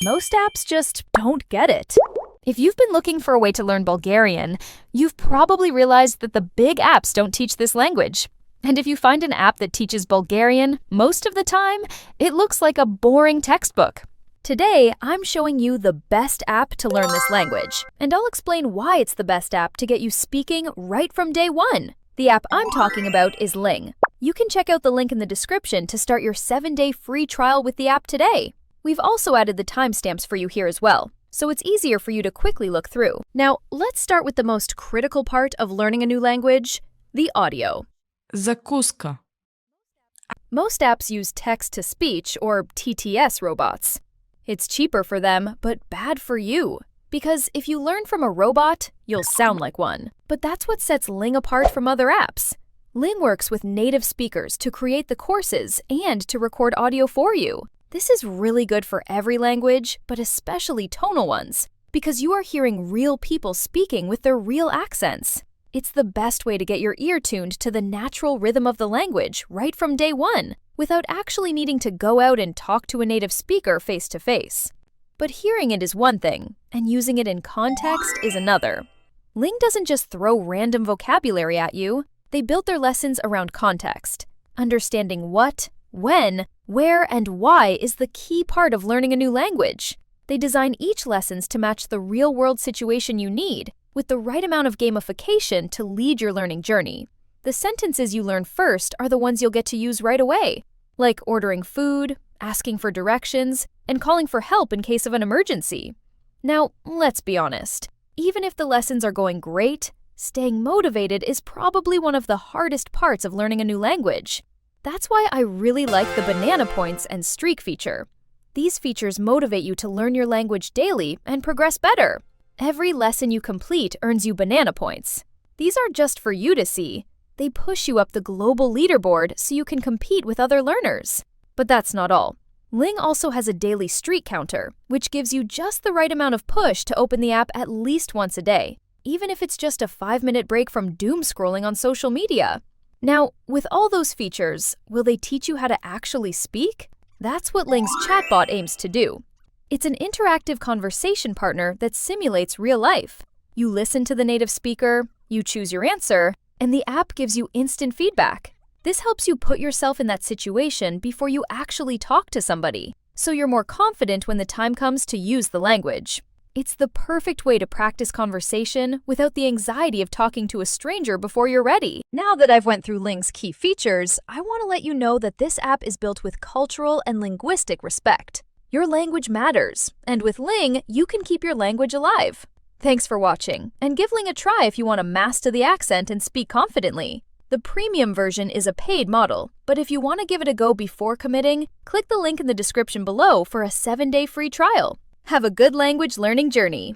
Most apps just don't get it. If you've been looking for a way to learn Bulgarian, you've probably realized that the big apps don't teach this language. And if you find an app that teaches Bulgarian, most of the time, it looks like a boring textbook. Today, I'm showing you the best app to learn this language, and I'll explain why it's the best app to get you speaking right from day one. The app I'm talking about is Ling. You can check out the link in the description to start your 7-day free trial with the app today. We've also added the timestamps for you here as well, so it's easier for you to quickly look through. Now, let's start with the most critical part of learning a new language, the audio. Закуска. Most apps use text-to-speech or TTS robots. It's cheaper for them, but bad for you. Because if you learn from a robot, you'll sound like one. But that's what sets Ling apart from other apps. Ling works with native speakers to create the courses and to record audio for you. This is really good for every language, but especially tonal ones, because you are hearing real people speaking with their real accents. It's the best way to get your ear tuned to the natural rhythm of the language right from day one, without actually needing to go out and talk to a native speaker face to face. But hearing it is one thing, and using it in context is another. Ling doesn't just throw random vocabulary at you, they built their lessons around context. Understanding what, when, where, and why is the key part of learning a new language. They design each lessons to match the real-world situation you need, with the right amount of gamification to lead your learning journey. The sentences you learn first are the ones you'll get to use right away, like ordering food, asking for directions, and calling for help in case of an emergency. Now, let's be honest. Even if the lessons are going great, staying motivated is probably one of the hardest parts of learning a new language. That's why I really like the banana points and streak feature. These features motivate you to learn your language daily and progress better. Every lesson you complete earns you banana points. These aren't just for you to see. They push you up the global leaderboard so you can compete with other learners. But that's not all. Ling also has a daily streak counter, which gives you just the right amount of push to open the app at least once a day, even if it's just a 5-minute break from doom scrolling on social media. Now, with all those features, will they teach you how to actually speak? That's what Ling's Chatbot aims to do. It's an interactive conversation partner that simulates real life. You listen to the native speaker, you choose your answer, and the app gives you instant feedback. This helps you put yourself in that situation before you actually talk to somebody, so you're more confident when the time comes to use the language. It's the perfect way to practice conversation without the anxiety of talking to a stranger before you're ready. Now that I've went through Ling's key features, I want to let you know that this app is built with cultural and linguistic respect. Your language matters, and with Ling, you can keep your language alive. Thanks for watching, and give Ling a try if you want to master the accent and speak confidently. The premium version is a paid model, but if you want to give it a go before committing, click the link in the description below for a 7-day free trial. Have a good language learning journey!